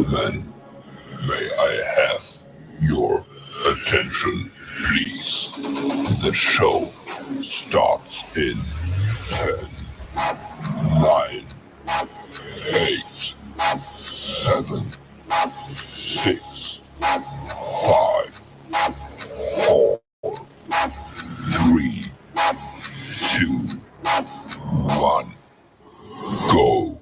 gentlemen, may I have your attention, please? The show starts in 10, 9, 8, 7, 6, 5, 4, 3, 2, 1, go.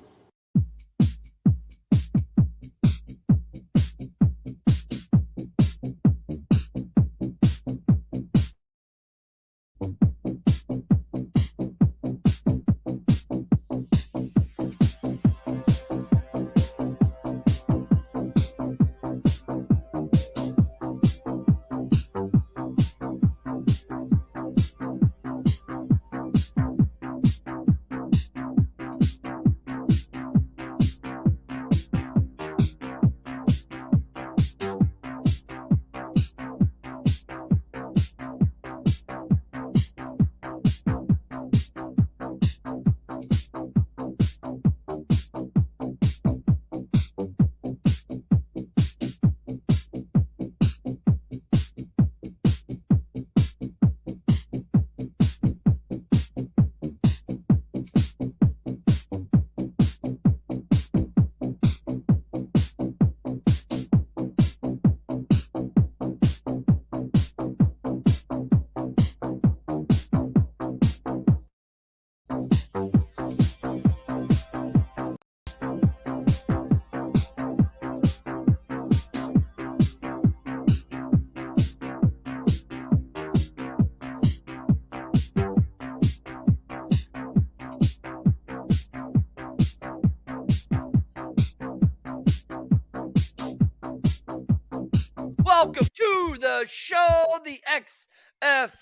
Welcome to the show, the XF.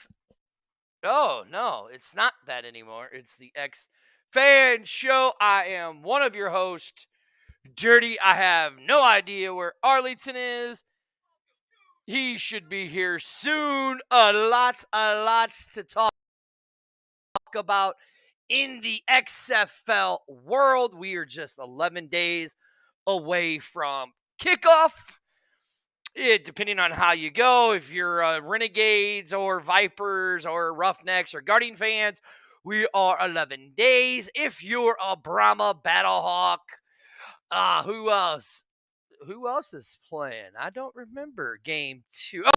Oh, no, it's not that anymore. It's the X Fan Show. I am one of your hosts, Dirty. I have no idea where Arlington is. He should be here soon. Lots to talk about in the XFL world. We are just 11 days away from kickoff. Depending on how you go, if you're Renegades or Vipers or Roughnecks or Guardian fans, we are 11 days. If you're a Brahma Battlehawk, who else? Who else is playing? I don't remember game 2. Oh,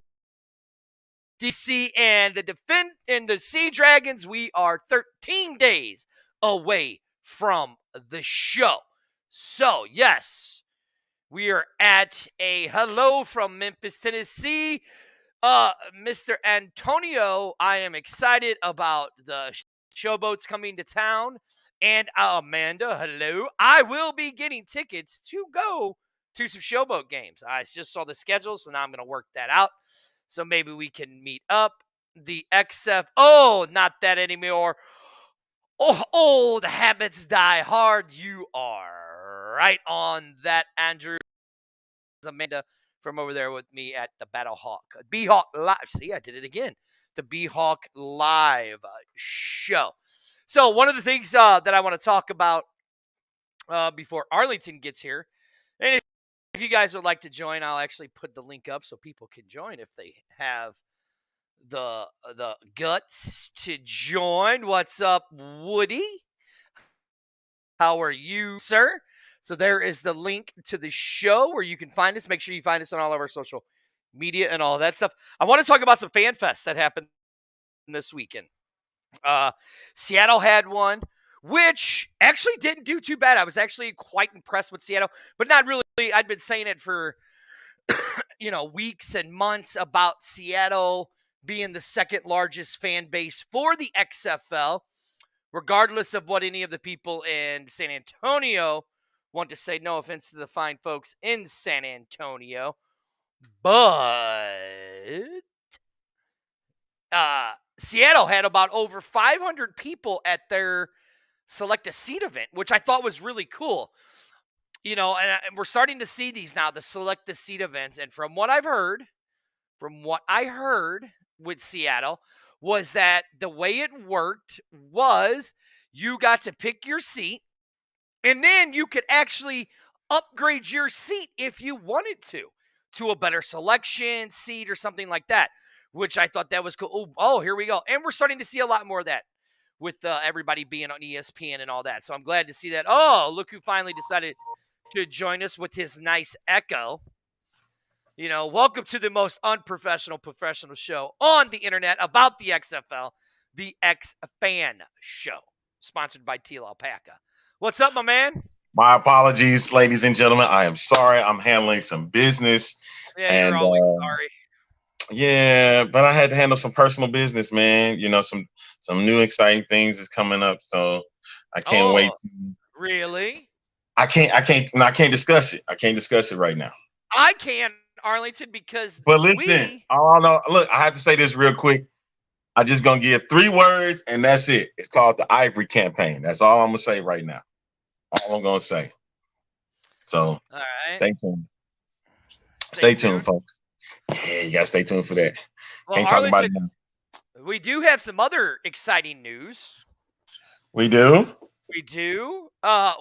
DC and the Sea Dragons. We are 13 days away from the show. So yes. We are at a hello from Memphis, Tennessee. Mr. Antonio, I am excited about the showboats coming to town. And Amanda, hello. I will be getting tickets to go to some showboat games. I just saw the schedule, so now I'm going to work that out. So maybe we can meet up. The XF, not that anymore. Old habits die hard. You are right on that, Andrew. Amanda from over there with me at the B-Hawk Live. See, I did it again. The B-Hawk Live show. So one of the things that I want to talk about before Arlington gets here, and if you guys would like to join, I'll actually put the link up so people can join if they have the guts to join. What's up, Woody? How are you, sir? So there is the link to the show where you can find us. Make sure you find us on all of our social media and all of that stuff. I want to talk about some fan fests that happened this weekend. Seattle had one, which actually didn't do too bad. I was actually quite impressed with Seattle, but not really. I'd been saying it for weeks and months about Seattle being the second largest fan base for the XFL, regardless of what any of the people in San Antonio want to say. No offense to the fine folks in San Antonio, but Seattle had about over 500 people at their Select a Seat event, which I thought was really cool. And we're starting to see these now, the Select a Seat events. And from what I heard with Seattle was that the way it worked was you got to pick your seat, and then you could actually upgrade your seat if you wanted to a better selection seat or something like that, which I thought that was cool. Oh, here we go. And we're starting to see a lot more of that with everybody being on ESPN and all that. So I'm glad to see that. Oh, look who finally decided to join us with his nice echo. You know, welcome to the most unprofessional professional show on the internet about the XFL, the X Fan Show, sponsored by Teal Alpaca. What's up, my man? My apologies, ladies and gentlemen. I am sorry. I'm handling some business. Yeah, you're always sorry. Yeah, but I had to handle some personal business, man. You know, some new exciting things is coming up, so I can't wait. Really? I can't discuss it. I can't discuss it right now. I can, Arlington, because But listen, look, I have to say this real quick. I'm just gonna give 3 words, and that's it. It's called the Ivory Campaign. That's all I'm gonna say right now. All I'm gonna say. So, all right. Stay tuned. Stay tuned, folks. Yeah, you gotta stay tuned for that. Well, Can't talk about it now. We do have some other exciting news. We do? We do.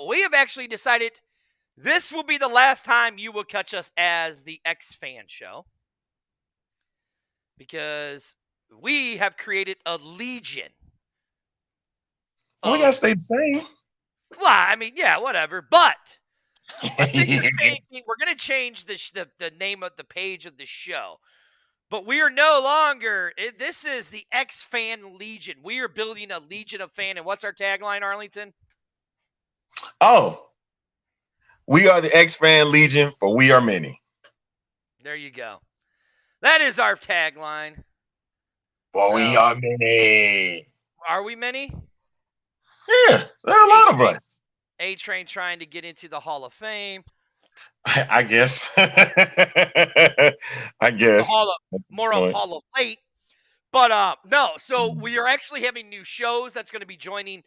We have actually decided this will be the last time you will catch us as the X Fan Show, because we have created a legion. We gotta stay the same. Well, I mean, yeah, whatever. But I think we're going to change the name of the page of the show. But we are no longer, this is the X Fan Legion. We are building a legion of fan. And what's our tagline, Arlington? Oh, we are the X Fan Legion, for we are many. There you go. That is our tagline. For we are many. Are we many? Yeah, there are a lot of us. A-Train trying to get into the Hall of Fame. I guess. I guess. More of Hall of Late. But no, so we are actually having new shows that's going to be joining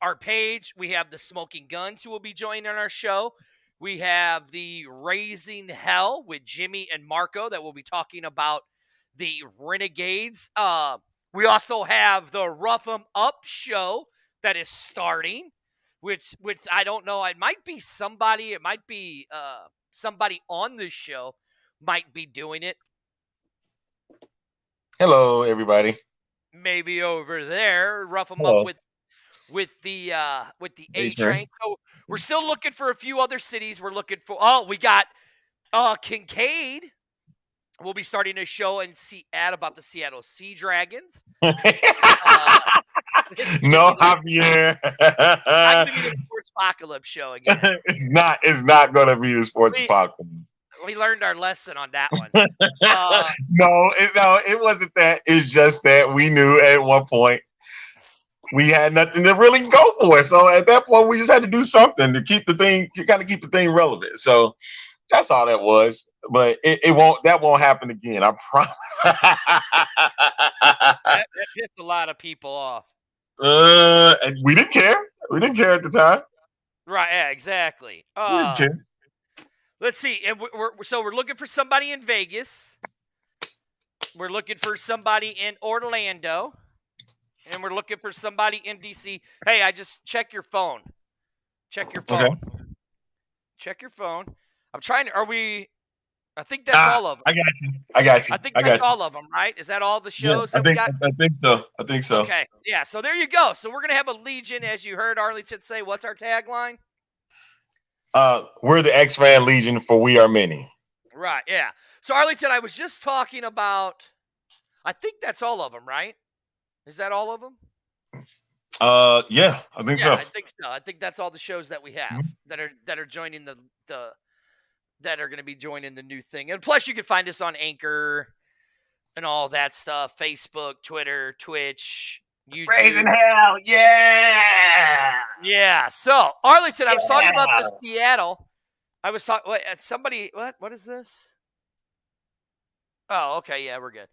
our page. We have the Smoking Guns who will be joining our show. We have the Raising Hell with Jimmy and Marco that will be talking about the Renegades. We also have the Rough 'em Up show that is starting, which I don't know. It might be somebody. It might be somebody on this show might be doing it. Hello, everybody. Maybe over there, Rough 'em Up with the A-Train. So we're still looking for a few other cities. We're looking for. We got Kincaid. We'll be starting a show in Seattle about the Seattle Sea Dragons. No, Javier. Not going to be the Sports Apocalypse show again. It's not going to be the Sports Apocalypse. We learned our lesson on that one. No, it wasn't that. It's just that we knew at one point we had nothing to really go for. So at that point, we just had to do something to keep the thing relevant. So that's all that was. But that won't happen again. I promise. that pissed a lot of people off. And we didn't care. We didn't care at the time. Right. Yeah. Exactly. We didn't care. Let's see. And we're looking for somebody in Vegas. We're looking for somebody in Orlando, and we're looking for somebody in DC. Hey, I just check your phone. Check your phone. Okay. Check your phone. I'm trying to. Are we? I think that's all of them. I got you. I think that's all of them, right? Is that all the shows that we got? I think so. Okay. Yeah. So there you go. So we're gonna have a legion, as you heard Arlington say. What's our tagline? We're the X Fan Legion, for we are many. Right. Yeah. So Arlington, I was just talking about. I think that's all of them, right? Is that all of them? Yeah, I think so. I think so. I think that's all the shows that we have that are joining the that are going to be joining the new thing. And plus, you can find us on Anchor and all that stuff: Facebook, Twitter, Twitch, YouTube. Raising Hell, yeah. Yeah. So Arlington, I was talking about this Seattle. I was talking. Somebody. What is this? Oh, okay. Yeah, we're good.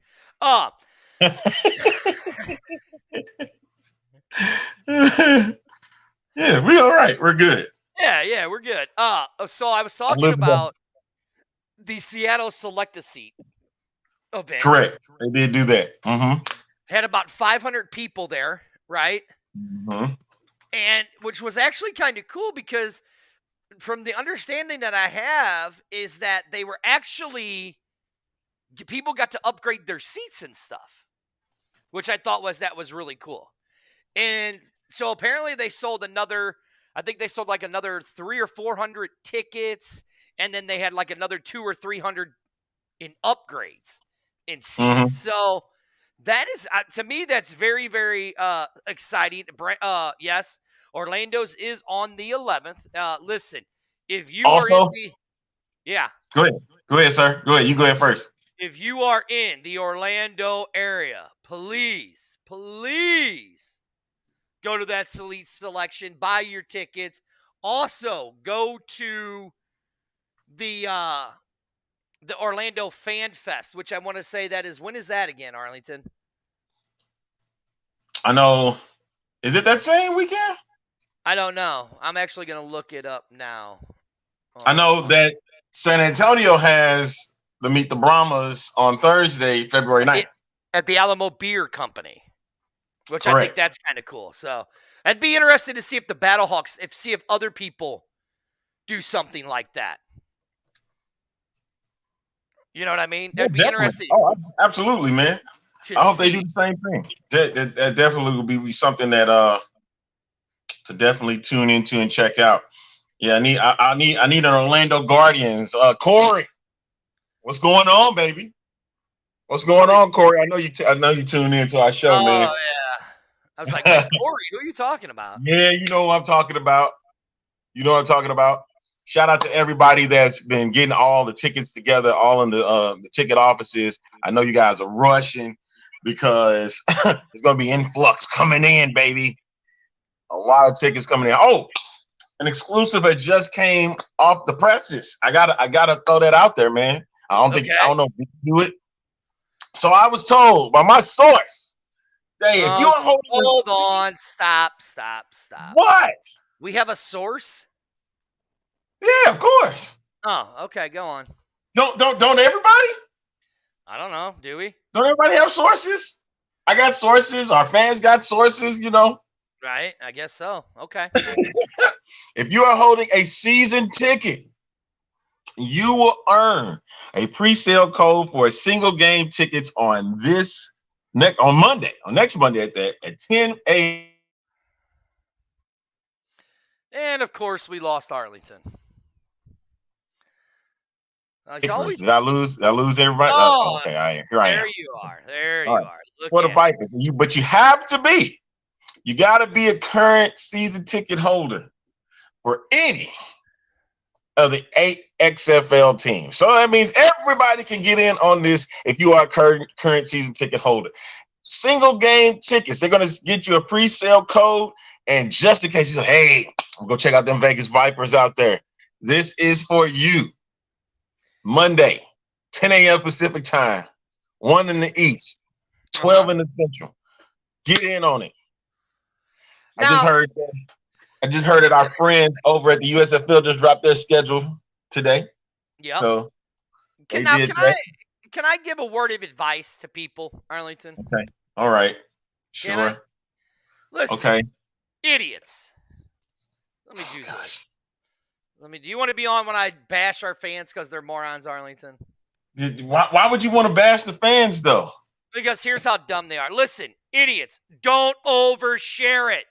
Yeah, we all right. We're good. Yeah, we're good. So I was talking about the Seattle Select a Seat event. Correct. They did do that. Had about 500 people there, right? And which was actually kind of cool because from the understanding that I have is that they were actually people got to upgrade their seats and stuff, which I thought was really cool. And so apparently they sold another. I think they sold like another 300 or 400 tickets, and then they had like another 200 or 300 in upgrades in seats. So that is to me that's very very exciting. Yes, Orlando's is on the 11th. Listen, if you are in Also, the yeah, go ahead, sir. Go ahead. You go ahead first. if you are in the Orlando area, please go to that Elite Selection, buy your tickets. Also, go to the Orlando Fan Fest, which I want to say that is when is that again, Arlington? I know. Is it that same weekend? I don't know. I'm actually going to look it up now. I know that San Antonio has the Meet the Brahmas on Thursday, February 9th. At the Alamo Beer Company, which Correct. I think that's kind of cool. So I'd be interested to see if the Battlehawks, see if other people do something like that. You know what I mean? That'd be interesting. Oh, absolutely, man. I hope they do the same thing. That definitely will be something that to definitely tune into and check out. Yeah, I need an Orlando Guardians. Corey, what's going on, baby? What's going on, Corey? I know you tuned into our show, man. Oh yeah. I was like, hey, Corey, who are you talking about? Yeah, you know what I'm talking about. Shout out to everybody that's been getting all the tickets together, all in the ticket offices. I know you guys are rushing because there's gonna be influx coming in, baby. A lot of tickets coming in. Oh, an exclusive that just came off the presses. I gotta throw that out there, man. I don't know if you can do it. So I was told by my source, hey, if you're holding hold on, stop. What? We have a source? Yeah, of course. Oh, okay, go on. Don't everybody? I don't know. Do we? Don't everybody have sources? I got sources. Our fans got sources, you know. Right, I guess so. Okay. If you are holding a season ticket, you will earn a pre-sale code for a single game tickets on next Monday at 10 a.m. And of course, we lost Arlington. Did I lose everybody? Oh, okay, here I am. There you are. For the Vipers, but you have to be. You got to be a current season ticket holder for any of the 8 XFL teams. So that means everybody can get in on this if you are a current season ticket holder. Single game tickets. They're going to get you a pre-sale code. And just in case you say, hey, I'm going to check out them Vegas Vipers out there. This is for you. Monday, 10 a.m. Pacific time, 1 in the East, 12 in the Central. Get in on it. Now, I just heard that our friends over at the USFL just dropped their schedule today. Yeah. So can I give a word of advice to people, Arlington? Okay. All right. Sure. Listen. Okay. Idiots. Let me do this. Do you want to be on when I bash our fans because they're morons, Arlington? Why would you want to bash the fans, though? Because here's how dumb they are. Listen, idiots, don't overshare it.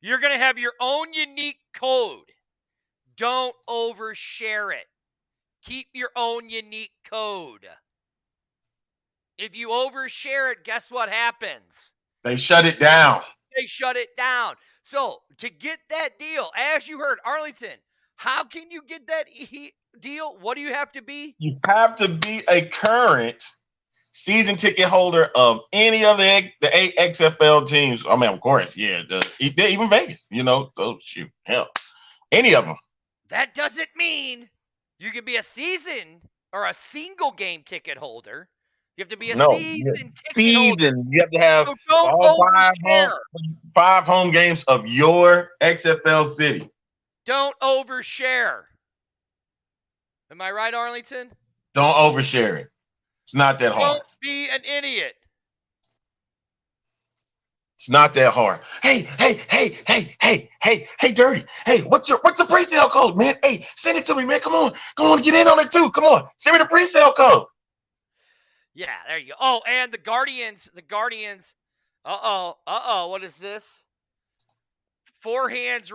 You're going to have your own unique code. Don't overshare it. Keep your own unique code. If you overshare it, guess what happens? They shut it down. So to get that deal, as you heard, Arlington, how can you get that deal? What do you have to be? You have to be a current season ticket holder of any of the 8 XFL teams. I mean, of course, yeah. Even Vegas, you know. So shoot, hell, any of them. That doesn't mean you can be a season or a single game ticket holder. You have to be a season ticket holder. You have to have all 5 home games of your XFL city. Don't overshare. Am I right, Arlington? Don't overshare it. It's not that hard. Don't be an idiot. It's not that hard. Hey, Dirty. Hey, what's the pre-sale code, man? Hey, send it to me, man. Come on, get in on it too. Come on, send me the pre-sale code. Yeah, there you go. Oh, and the Guardians. What is this? Four Hands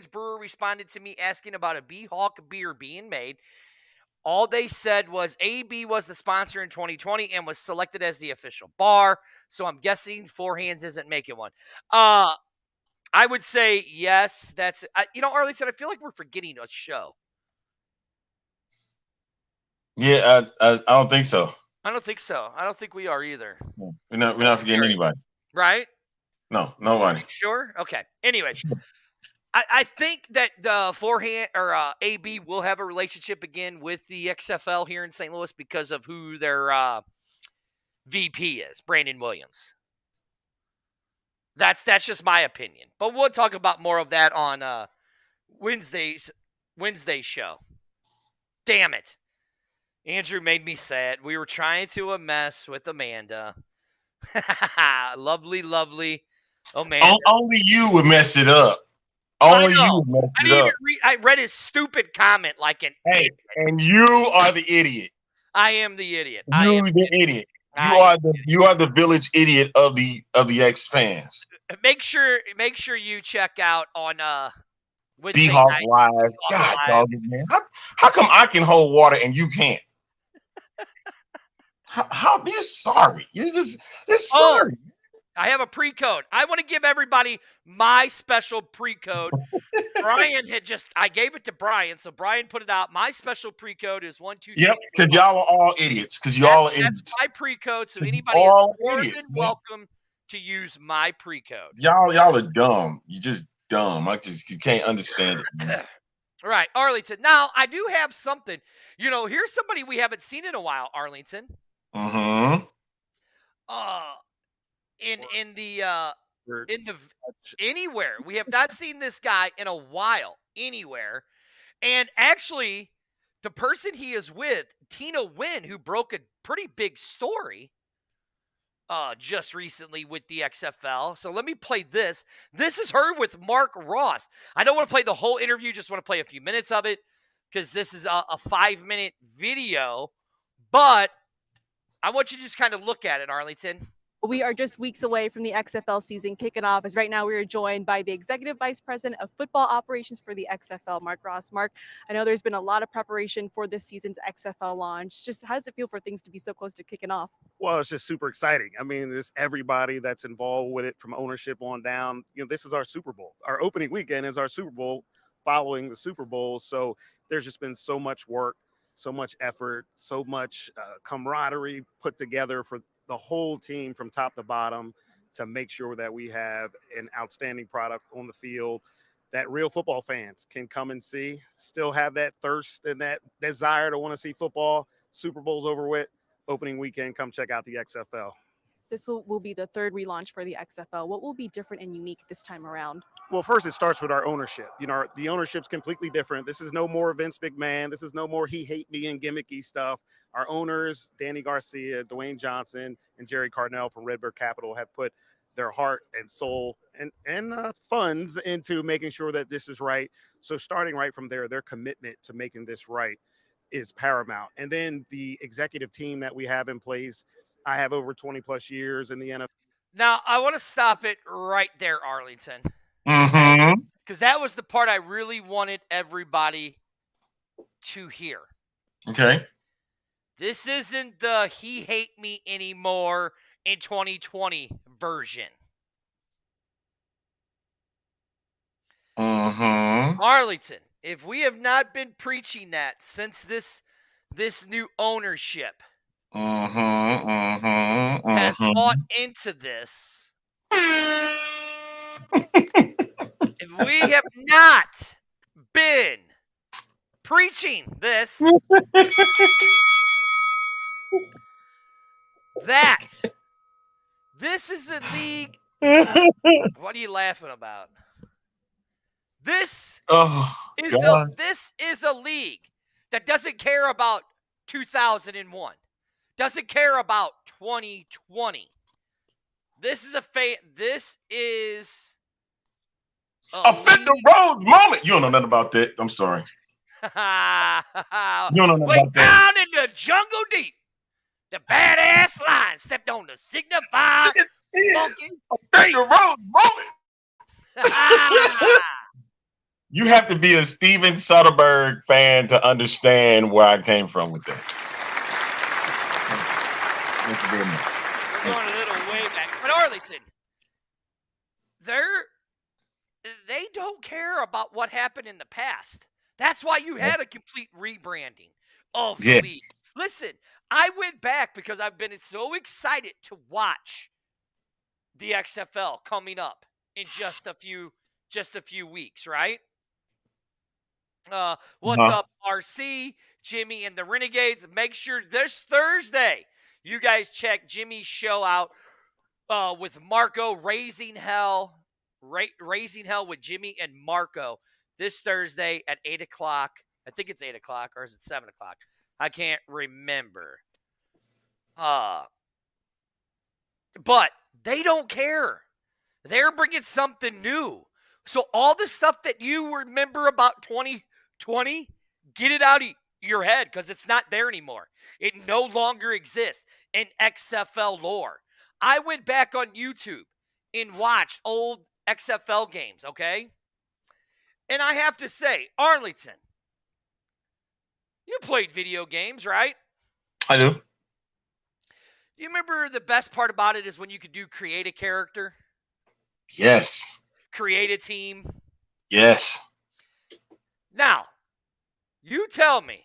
Brewer responded to me asking about a B-Hawk beer being made. All they said was AB was the sponsor in 2020 and was selected as the official bar. So I'm guessing Four Hands isn't making one. I would say yes. That's Arlington. I feel like we're forgetting a show. Yeah, I don't think so. I don't think so. I don't think we are either. We're not forgetting anybody. Right? No, nobody. Sure. Okay. Anyways. I think that the forehand or AB will have a relationship again with the XFL here in St. Louis because of who their VP is, Brandon Williams. That's just my opinion. But we'll talk about more of that on Wednesday's show. Damn it. Andrew made me sad. We were trying to mess with Amanda. lovely Amanda. Only you would mess it up. Only you would mess it up. I read his stupid comment like an idiot. And you are the idiot. I am the idiot. You are the village idiot of the X fans. Make sure you check out on Wednesday B-Hawk nights, Live. God dog it, man. How come I can hold water and you can't? How you're sorry. You're sorry. I have a pre-code. I want to give everybody my special pre-code. Brian I gave it to Brian, so Brian put it out. My special pre-code is 1, 2, 3. Yep, because y'all are all idiots. Because y'all are idiots. That's my pre-code, so anybody is more than welcome to use my pre-code. Y'all are dumb. You're just dumb. You can't understand it. Man. All right, Arlington. Now, I do have something. Here's somebody we haven't seen in a while, Arlington. Mm-hmm. In the anywhere. We have not seen this guy in a while anywhere. And actually, the person he is with, Tina Wynn, who broke a pretty big story just recently with the XFL. So let me play this. This is her with Mark Ross. I don't want to play the whole interview, just want to play a few minutes of it because this is a 5-minute video. But I want you to just kind of look at it, Arlington. We are just weeks away from the XFL season kicking off, as right now we are joined by the Executive Vice President of Football Operations for the XFL, Mark Ross. Mark, I know there's been a lot of preparation for this season's XFL launch. Just how does it feel for things to be so close to kicking off? Well, it's just super exciting. I mean, there's everybody that's involved with it from ownership on down. This is our Super Bowl. Our opening weekend is our Super Bowl following the Super Bowl. So there's just been so much work, so much effort, so much camaraderie put together for the whole team from top to bottom to make sure that we have an outstanding product on the field that real football fans can come and see, still have that thirst and that desire to want to see football. Super Bowl's over with. Opening weekend, come check out the XFL. This will be the third relaunch for the XFL. What will be different and unique this time around? Well, first, it starts with our ownership. The ownership's completely different. This is no more Vince McMahon. This is no more he hate me and gimmicky stuff. Our owners, Danny Garcia, Dwayne Johnson, and Jerry Cardinal from Redbird Capital have put their heart and soul and funds into making sure that this is right. So starting right from there, their commitment to making this right is paramount. And then the executive team that we have in place, I have over 20 plus years in the NFL. Now, I want to stop it right there, Arlington. Mm-hmm. Because that was the part I really wanted everybody to hear. Okay. This isn't the he hate me anymore in 2020 version. Mm-hmm. Arlington, if we have not been preaching that since this new ownership has bought into this, if we have not been preaching this, that this is a league. What are you laughing about? This is a league that doesn't care about 2001, doesn't care about 2020. This is A Fender Rose moment. You don't know nothing about that. I'm sorry. You don't know nothing Way about that. down in the jungle deep, the badass lion stepped on the signified funky A Fender Rose moment. You have to be a Steven Soderbergh fan to understand where I came from with that. Thank you very much. We're going a little way back. But Arlington, they don't care about what happened in the past. That's why you had a complete rebranding of the league. Listen, I went back because I've been so excited to watch the XFL coming up in just a few weeks, right? What's up, RC, Jimmy, and the Renegades? Make sure this Thursday you guys check Jimmy's show out with Marco, Raising Hell with Jimmy and Marco this Thursday at 8 o'clock. I think it's 8 o'clock, or is it 7 o'clock? I can't remember. But they don't care. They're bringing something new. So all the stuff that you remember about 2020, get it out of your head because it's not there anymore. It no longer exists in XFL lore. I went back on YouTube and watched old XFL games, okay? And I have to say, Arlington, you played video games, right? I do. You remember the best part about it is when you could do create a character? Yes. Create a team? Yes. Now, you tell me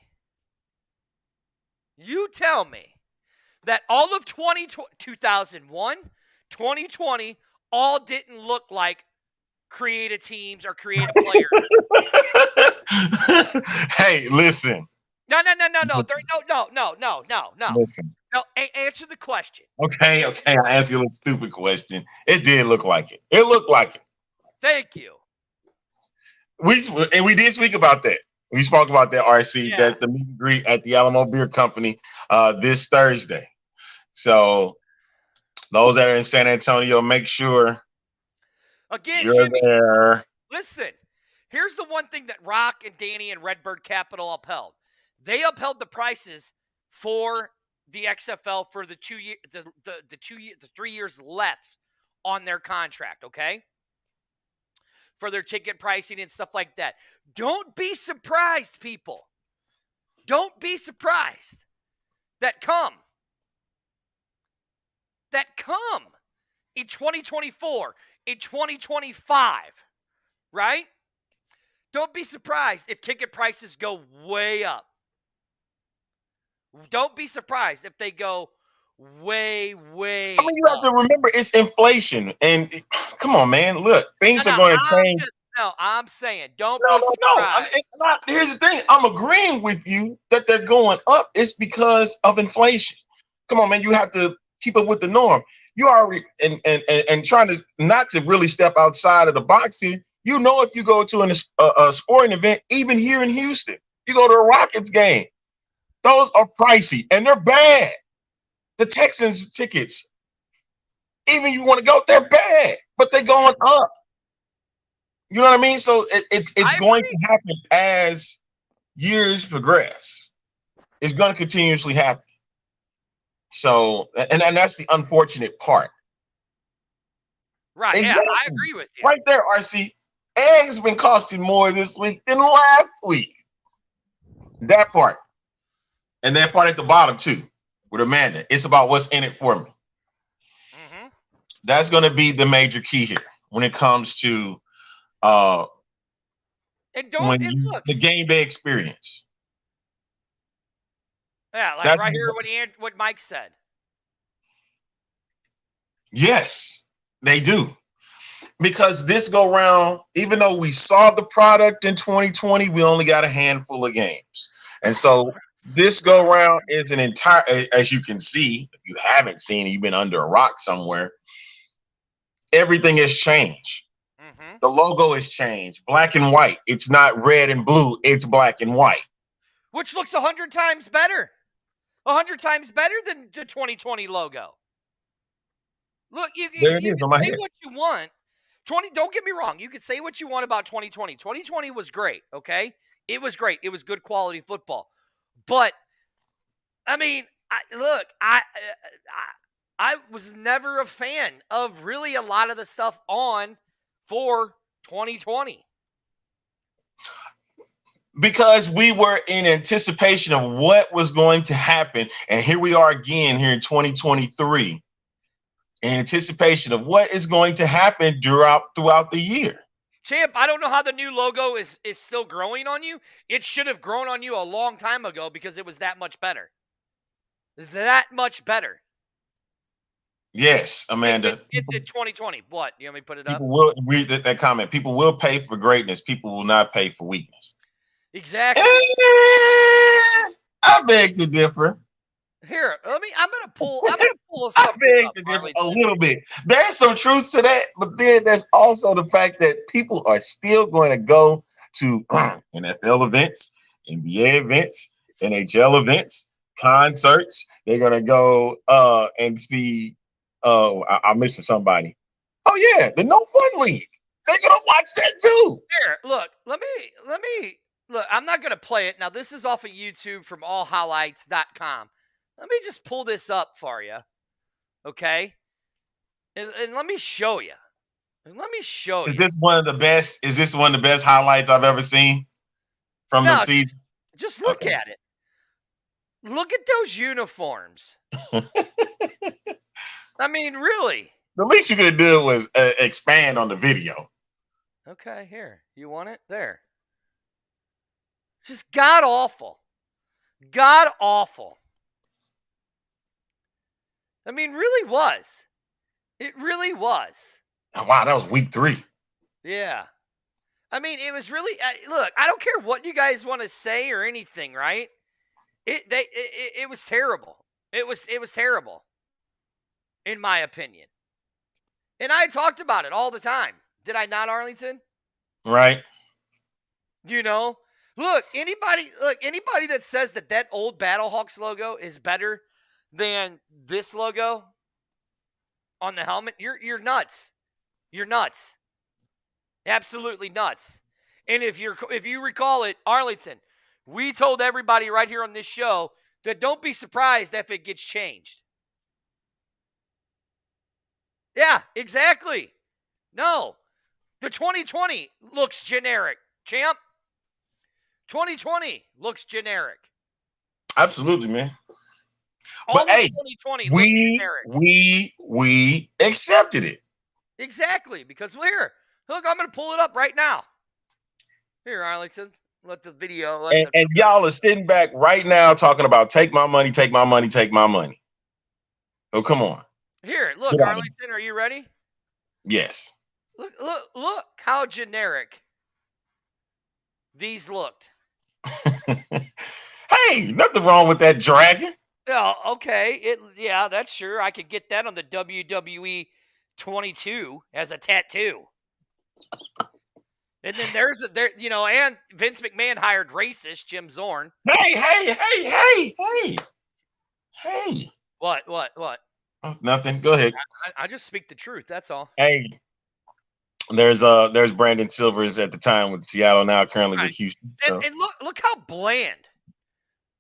that all of 2001, 2020, all didn't look like creative teams or creative players. Hey, listen. No. Listen. No, answer the question. Okay. I asked you a little stupid question. It did look like it. It looked like it. Thank you. We did speak about that. We spoke about that, RC, Yeah. that the meet and greet at the Alamo Beer Company this Thursday. So those that are in San Antonio, make sure Again, you're Jimmy, there. listen, here's the one thing that Rock and Danny and Redbird Capital upheld. They upheld the prices for the XFL for the 3 years left on their contract, okay? For their ticket pricing and stuff like that. Don't be surprised, people. Don't be surprised that come in 2024, in 2025, right? Don't be surprised if ticket prices go way up. Don't be surprised if they go way I mean, you have to remember it's inflation. And come on, man. Look, things are going to change. I'm saying don't be surprised. Here's the thing. I'm agreeing with you that they're going up. It's because of inflation. Come on, man. You have to keep up with the norm. You already and trying to not to really step outside of the box here. You know, if you go to a sporting event, even here in Houston, you go to a Rockets game, those are pricey and they're bad. The Texans tickets, even you want to go, they're bad, but they're going up. You know what I mean? So it's going to happen as years progress. It's going to continuously happen. So, and that's the unfortunate part. Right. Exactly. Yeah, I agree with you. Right there, RC. Eggs been costing more this week than last week. That part. And that part at the bottom, too, with Amanda. It's about what's in it for me. Mm-hmm. That's going to be the major key here when it comes to look, the game day experience. Yeah, like right here what Mike said. Yes, they do. Because this go round, even though we saw the product in 2020, we only got a handful of games. And so this go round is an entire, as you can see, if you haven't seen it, you've been under a rock somewhere. Everything has changed. Mm-hmm. The logo has changed. Black and white. It's not red and blue. It's black and white. Which looks 100 times better. 100 times better than the 2020 logo. Look, There it you is can on my say head. what you want. 20. Don't get me wrong. You can say what you want about 2020. 2020 was great. Okay, it was great. It was good quality football. But I mean, I was never a fan of really a lot of the stuff on for 2020. Because we were in anticipation of what was going to happen. And here we are again here in 2023 in anticipation of what is going to happen throughout the year. Champ, I don't know how the new logo is still growing on you. It should have grown on you a long time ago because it was that much better. That much better. Yes, Amanda. It did 2020. What? You want me to put it up? People will read that comment. People will pay for greatness. People will not pay for weakness. Exactly. I beg to differ. Here, I'm gonna pull I something beg up, to differ a Arlington. little bit. There's some truth to that, but then there's also the fact that people are still going to go to NFL events, NBA events, NHL events, concerts. They're gonna go and see. I'm missing somebody. Oh yeah, the No Fun League. They're gonna watch that too. Here, look. Let me look. I'm not gonna play it now. This is off of YouTube from allhighlights.com. Let me just pull this up for you, okay? And let me show you. And let me show Is you. this one of the best? Is this one of the best highlights I've ever seen from the No, season? just look Okay. at it. Look at those uniforms. I mean, really. The least you could have done was expand on the video. Okay, here. You want it? There. Just god awful. God awful. I mean, really was. It really was. Oh, wow, that was week 3. Yeah. I mean, it was really look, I don't care what you guys want to say or anything, right? It was terrible. It was terrible. In my opinion. And I talked about it all the time. Did I not, Arlington? Right. You know? Look, anybody that says that old Battlehawks logo is better than this logo on the helmet, you're nuts. You're nuts. Absolutely nuts. And if you recall it, Arlington, we told everybody right here on this show that don't be surprised if it gets changed. Yeah, exactly. No. The 2020 looks generic, champ. 2020 looks generic. Absolutely, man. All But of hey, 2020 looks generic. we accepted it. Exactly, because look, I'm going to pull it up right now. Here, Arlington, let the video. And y'all are sitting back right now talking about take my money, take my money, take my money. Oh, come on. Here, look, Arlington, are you ready? Yes. Look how generic these looked. Hey, nothing wrong with that dragon. Oh, okay. Yeah, that's sure. I could get that on the WWE 22 as a tattoo. And then and Vince McMahon hired racist Jim Zorn. Hey. What? Oh, nothing. Go ahead. I just speak the truth. That's all. Hey, there's Brandon Silvers at the time with Seattle, now currently with Houston. So. And look how bland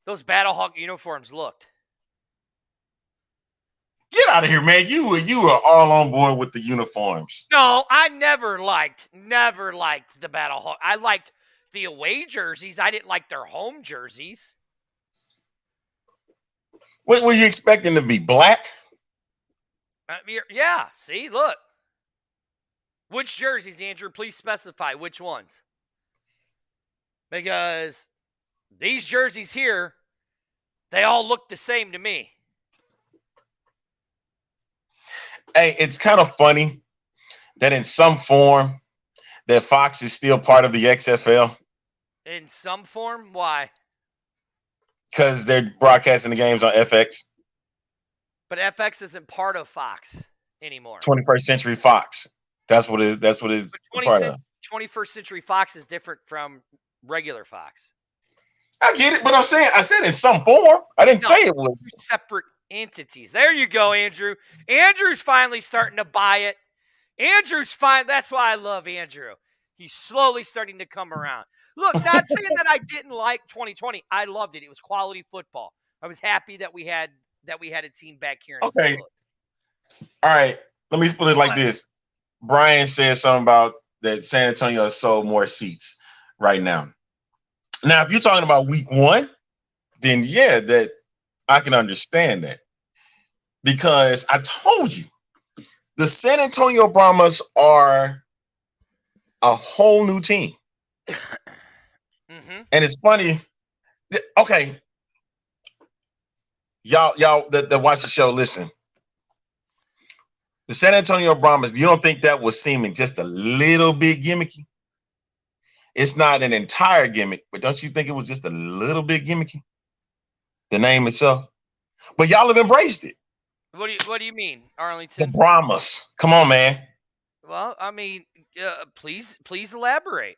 those Battlehawk uniforms looked. Get out of here, man. You were all on board with the uniforms. No, I never liked the Battlehawk. I liked the away jerseys. I didn't like their home jerseys. What were you expecting to be, black? Yeah, see, look. Which jerseys, Andrew? Please specify which ones. Because these jerseys here, they all look the same to me. Hey, it's kind of funny that in some form that Fox is still part of the XFL. In some form? Why? Because they're broadcasting the games on FX. But FX isn't part of Fox anymore. 21st Century Fox. That's what it's part of. 21st Century Fox is different from regular Fox. I get it, but I said in some form. I didn't say it was separate Entities. There you go, Andrew. Andrew's finally starting to buy it. Andrew's fine. That's why I love Andrew. He's slowly starting to come around. Look, not saying that I didn't like 2020. I loved it. It was quality football. I was happy that we had a team back here in St. Louis. All right. Let me put it like this. Brian said something about that San Antonio has sold more seats right now. Now, if you're talking about week 1, then yeah, that I can understand that. Because I told you, the San Antonio Brahmas are a whole new team. And it's funny. Okay. Y'all that watch the show, listen. The San Antonio Brahmas, you don't think that was seeming just a little bit gimmicky? It's not an entire gimmick, but don't you think it was just a little bit gimmicky? The name itself. But y'all have embraced it. What do you mean, Arlington? The Brahmas. Come on, man. Well, I mean, please elaborate.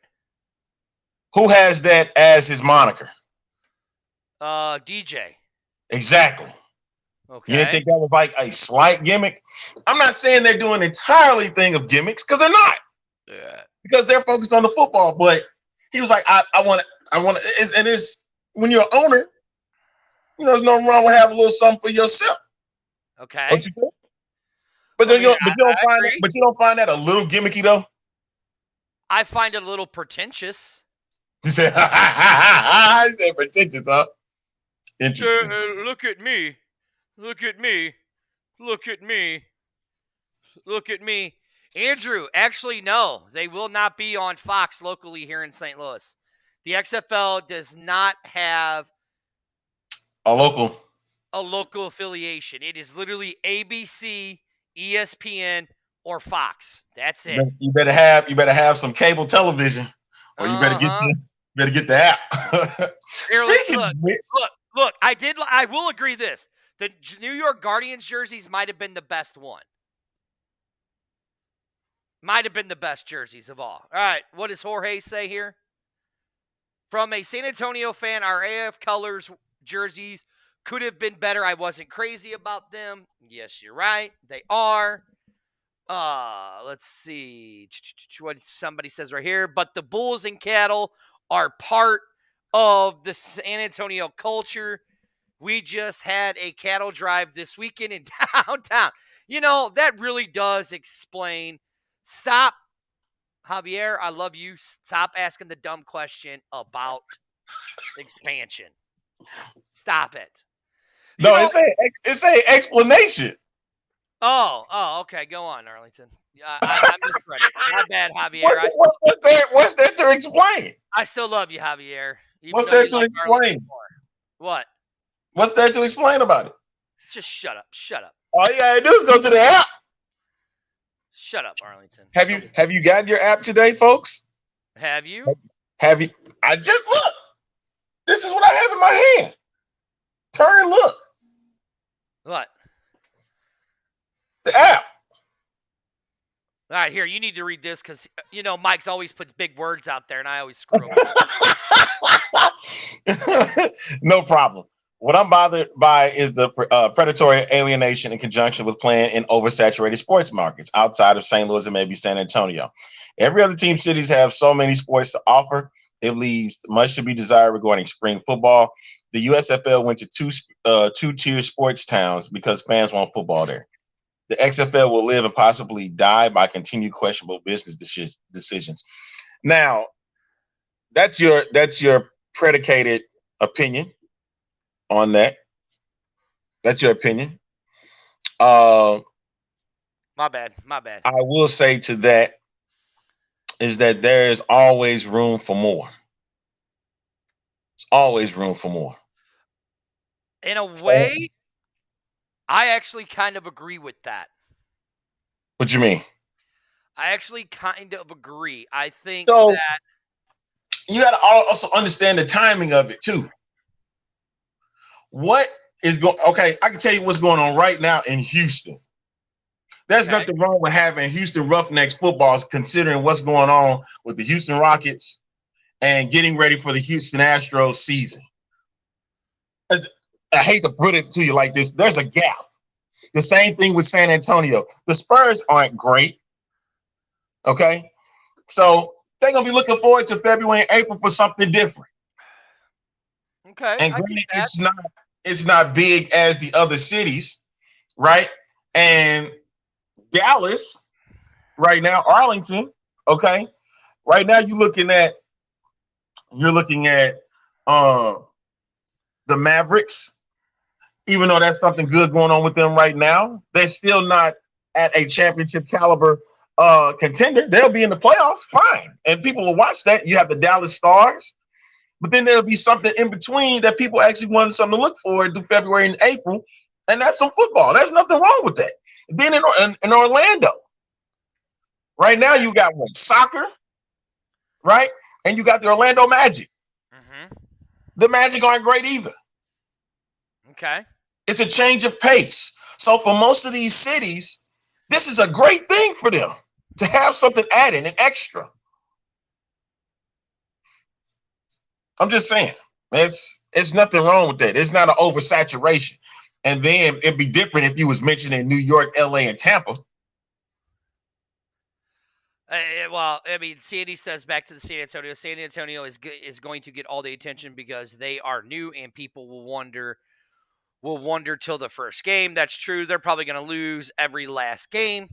Who has that as his moniker? DJ. Exactly. Okay. You didn't think that was like a slight gimmick? I'm not saying they're doing an entirely thing of gimmicks, because they're not. Yeah. Because they're focused on the football. But he was like, I want to, and it's when you're an owner, you know, there's nothing wrong with having a little something for yourself. Okay. Don't you think? But you don't find that a little gimmicky though. I find it a little pretentious. He said, pretentious, huh? Interesting. Look at me. Look at me. Look at me. Look at me. Andrew, actually, no. They will not be on Fox locally here in St. Louis. The XFL does not have a local affiliation. It is literally ABC, ESPN, or Fox. That's it. You better have some cable television, or you better get the app. Look, I will agree this. The New York Guardians jerseys might have been the best one. Might have been the best jerseys of all. All right, what does Jorge say here? From a San Antonio fan, our AF colors jerseys could have been better. I wasn't crazy about them. Yes, you're right. They are. Let's see what somebody says right here. But the bulls and cattle are part of the San Antonio culture. We just had a cattle drive this weekend in downtown. You know, that really does explain. Stop, Javier, I love you. Stop asking the dumb question about expansion. Stop it. It's a explanation. Oh, okay. Go on, Arlington. I misread it. My bad, Javier. What's there to explain? I still love you, Javier. What's there to explain? What? What's there to explain about it? Just shut up. Shut up. All you gotta do is go to the app. Shut up, Arlington. Have you gotten your app today, folks? Have you? Have you? I just look. This is what I have in my hand. Turn and look. What? The app. All right, here, you need to read this because, you know, Mike's always puts big words out there, and I always screw up. No problem. What I'm bothered by is the predatory alienation in conjunction with playing in oversaturated sports markets outside of St. Louis and maybe San Antonio. Every other team cities have so many sports to offer. It leaves much to be desired regarding spring football. The USFL went to two-tier sports towns because fans want football there. The XFL will live and possibly die by continued questionable business decisions. Now, that's your predicated opinion on that. That's your opinion. My bad. I will say to that is that there is always room for more. There's always room for more. In a way, I actually kind of agree with that. What you mean? I actually kind of agree. I think so that you got to also understand the timing of it too. What is going? Okay, I can tell you what's going on right now in Houston. There's nothing wrong with having Houston Roughnecks footballs, considering what's going on with the Houston Rockets and getting ready for the Houston Astros season. I hate to put it to you like this. There's a gap. The same thing with San Antonio. The Spurs aren't great. Okay. So they're going to be looking forward to February and April for something different. Okay. And granted, it's not big as the other cities, right? And Dallas right now, Arlington, okay. Right now you're looking at the Mavericks. Even though that's something good going on with them right now, they're still not at a championship caliber contender. They'll be in the playoffs, fine. And people will watch that. You have the Dallas Stars, but then there'll be something in between that people actually want something to look for through February and April, and that's some football. There's nothing wrong with that. Then in Orlando, right now you got soccer, right? And you got the Orlando Magic. Mm-hmm. The Magic aren't great either. Okay. It's a change of pace. So for most of these cities, this is a great thing for them to have something added, an extra. I'm just saying, it's nothing wrong with that. It's not an oversaturation. And then it'd be different if you was mentioning New York, LA, and Tampa. Well, I mean, Sandy says back to the San Antonio. San Antonio is going to get all the attention because they are new, and people will wonder till the first game. That's true. They're probably going to lose every last game,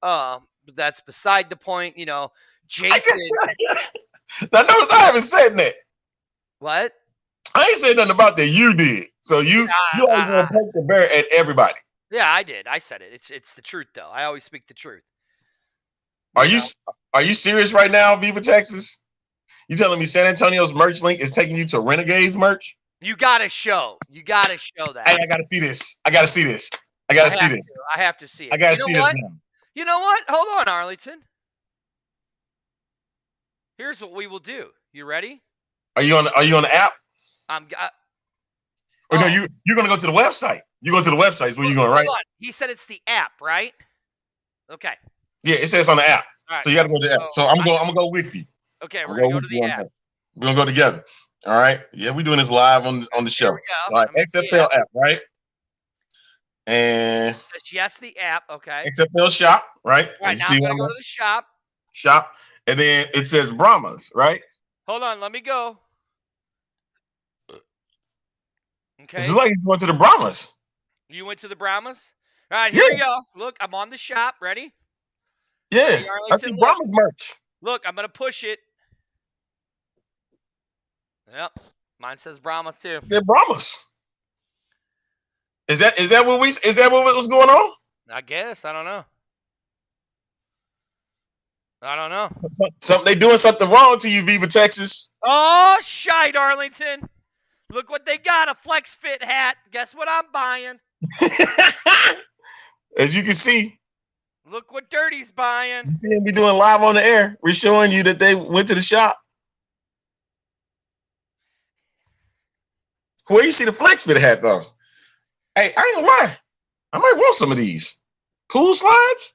but that's beside the point. Jason. Now, notice I haven't said that. What? I ain't said nothing about that. You did. So you always want to poke the bear at everybody. Yeah, I did. I said it. It's the truth, though. I always speak the truth. Are you serious right now, Beaver, Texas? You telling me San Antonio's merch link is taking you to Renegades merch? You gotta show that. Hey, I gotta see this. I have to see it. I gotta see this now. You know what? Hold on, Arlington. Here's what we will do. You ready? Are you on the app? No, you're gonna go to the website. You go to the website is where you're going, right? Hold on. He said it's the app, right? Okay. Yeah, it says on the app. Right, so you gotta go to the app. So I'm gonna go with you. Okay, we're gonna go to the app. We're gonna go together. All right. Yeah, we're doing this live on the show. Here we go. All right, XFL app, right? And yes, the app. Okay. XFL shop, right? All right, now I'm gonna go to the shop. Shop, and then it says Brahmas, right? Hold on, let me go. Okay. It's like you went to the Brahmas. You went to the Brahmas? All right, here we go. Look, I'm on the shop. Ready? Yeah, I see Brahmas merch. Look, I'm gonna push it. Yep, mine says Brahmas too. It said Brahmas. Is that what was going on? I guess I don't know. They doing something wrong to you, Viva Texas. Oh, shite, Arlington. Look what they got, a Flex Fit hat. Guess what I'm buying? As you can see. Look what Dirty's buying. You see me doing live on the air. We're showing you that they went to the shop. Where you see the Flex Fit hat, though? Hey, I ain't gonna lie. I might want some of these. Cool slides.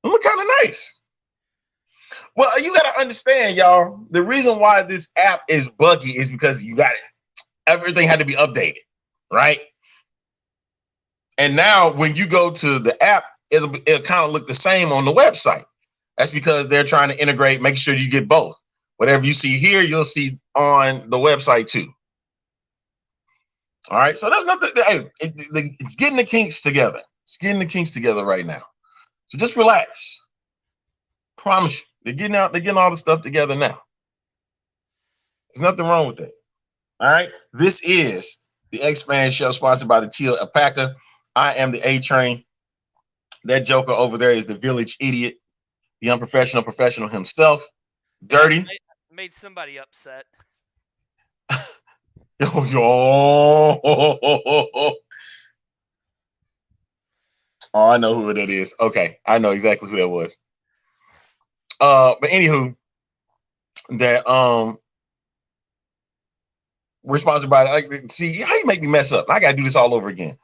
They look kind of nice. Well, you got to understand, y'all, the reason why this app is buggy is because everything had to be updated, right? And now when you go to the app, it'll kind of look the same on the website. That's because they're trying to integrate, make sure you get both. Whatever you see here, you'll see on the website too. All right, so that's nothing. It's getting the kinks together. It's getting the kinks together right now. So just relax. Promise you, they're getting all the stuff together now. There's nothing wrong with that. All right, this is the X-Man Show, sponsored by the Teal Alpaca. I am the A-Train. That joker over there is the village idiot, the unprofessional professional himself. Dirty. Made somebody upset. Oh, I know who that is. Okay, I know exactly who that was. But anywho, that we're sponsored by. See how you make me mess up. I gotta do this all over again.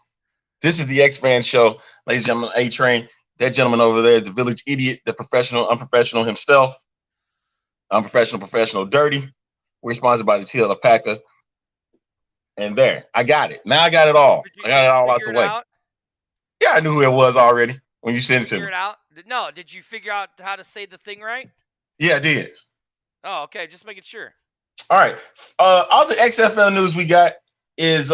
This is the X-Man Show, ladies and gentlemen. A-Train. That gentleman over there is the village idiot, the professional, unprofessional himself. Unprofessional, professional, dirty. We're sponsored by the Teal Alpaca. And there, I got it. Now I got it all. I got it all out the way. Yeah, I knew who it was already when you sent it to me. Figure it out? No, did you figure out how to say the thing right? Yeah, I did. Oh, okay. Just making sure. All right. All the XFL news we got is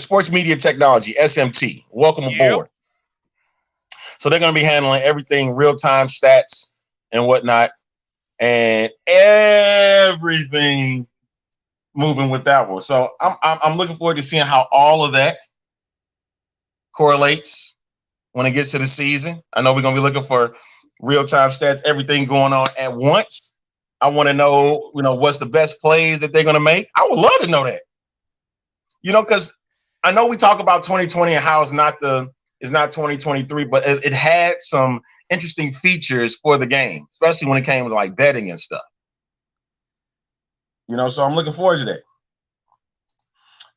Sports Media Technology, SMT. Welcome aboard. So they're going to be handling everything, real-time stats and whatnot, and everything moving with that one. So I'm looking forward to seeing how all of that correlates when it gets to the season. I know we're going to be looking for real-time stats, everything going on at once. I want to know, what's the best plays that they're going to make. I would love to know that. Because I know we talk about 2020 and how it's not 2023, but it had some interesting features for the game, especially when it came to like betting and stuff. So I'm looking forward to that.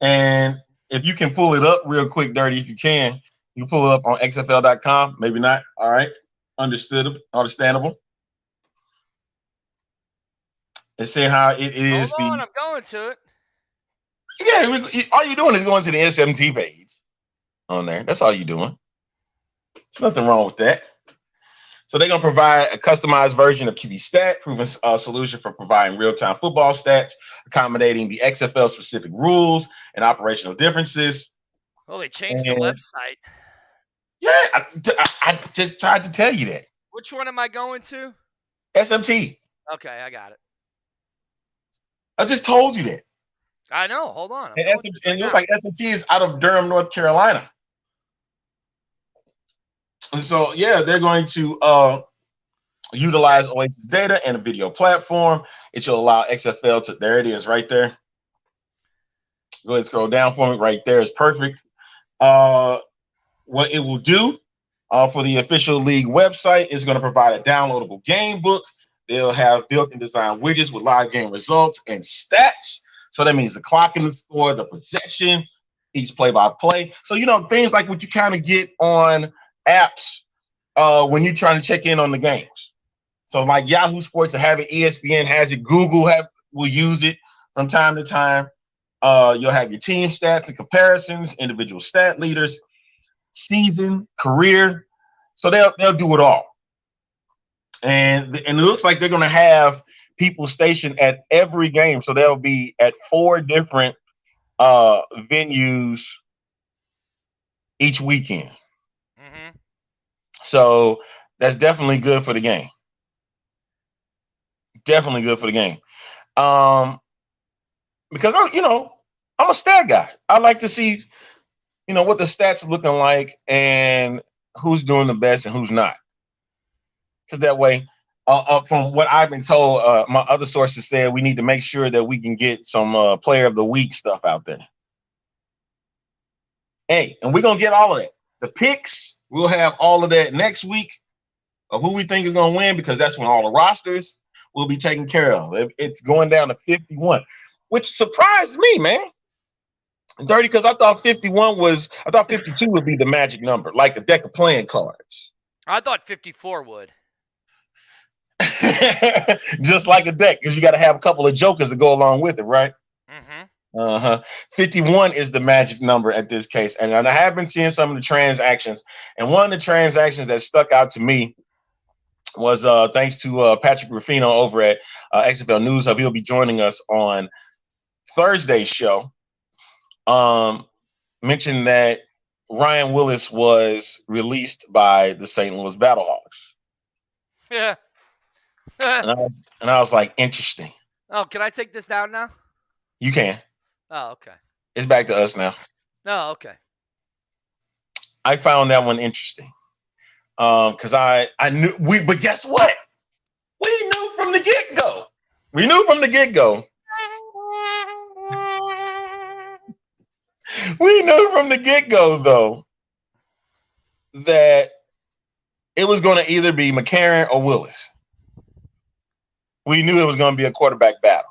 And if you can pull it up real quick, Dirty, if you can pull it up on XFL.com. Maybe not. All right. Understandable. And see how it is. Hold on, I'm going to it. Yeah, all you're doing is going to the SMT page on there. That's all you're doing. There's nothing wrong with that. So they're going to provide a customized version of QB Stat, proven solution for providing real-time football stats, accommodating the XFL specific rules and operational differences. Oh, they changed the website. Yeah, I just tried to tell you that. Which one am I going to? SMT. Okay, I got it. I just told you that. I know. Hold on. And it looks like SMT is out of Durham, North Carolina. So, yeah, they're going to utilize Oasis data and a video platform. It should allow XFL to, there it is right there. Go ahead and scroll down for me. Right there is perfect. What it will do for the official league website is going to provide a downloadable game book. They'll have built-in design widgets with live game results and stats. So that means the clock in the score, the possession, each play-by-play. So, things like what you kind of get on apps when you're trying to check in on the games. So like Yahoo Sports will have it, ESPN has it, Google will use it from time to time. You'll have your team stats and comparisons, individual stat leaders, season, career. So they'll do it all. And it looks like they're going to have people stationed at every game. So they'll be at 4 different venues each weekend. Mm-hmm. So that's definitely good for the game. Definitely good for the game. Because I'm a stat guy. I like to see, what the stats are looking like and who's doing the best and who's not. Because that way, from what I've been told, my other sources said we need to make sure that we can get some player of the week stuff out there. Hey, and we're going to get all of that. The picks, we'll have all of that next week of who we think is going to win, because that's when all the rosters will be taken care of. It's going down to 51, which surprised me, man. Dirty, because I thought 52 would be the magic number, like a deck of playing cards. I thought 54 would. Just like a deck, because you got to have a couple of jokers to go along with it, right? Mm-hmm. 51 is the magic number at this case. And I have been seeing some of the transactions. And one of the transactions that stuck out to me was thanks to Patrick Ruffino over at XFL News Hub. He'll be joining us on Thursday's show. Mentioned that Ryan Willis was released by the St. Louis Battlehawks. Yeah. and I was like, interesting. Oh, can I take this down now? You can. Oh, okay. It's back to us now. Oh, okay. I found that one interesting. Because I knew but guess what? We knew from the get-go. We knew from the get-go, though, that it was going to either be McCarron or Willis. We knew it was going to be a quarterback battle.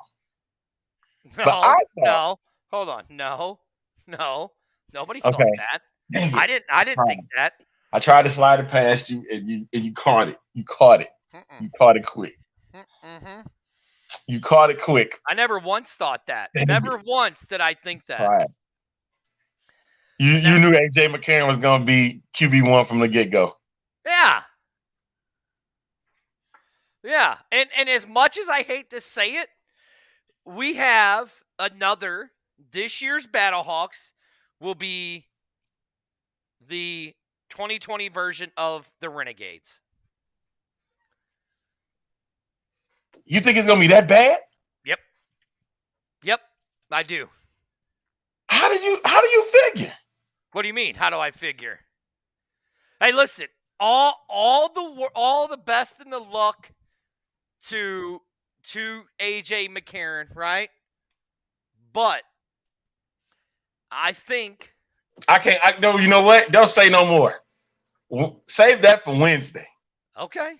No. Hold on. No. Nobody thought that. I didn't think that. I tried to slide it past you, and you caught it. You caught it. Mm-mm. You caught it quick. Mm-hmm. You caught it quick. I never once thought that. Dang Never once did I think that. All right. You knew AJ McCarron was going to be QB1 from the get-go. Yeah. Yeah. And as much as I hate to say it, we have this year's Battlehawks will be the 2020 version of the Renegades. You think it's going to be that bad? Yep, I do. How do you figure? What do you mean? How do I figure? Hey, listen, all the best in the luck to AJ McCarron, right? But I think no, you know what? Don't say no more. Save that for Wednesday. Okay.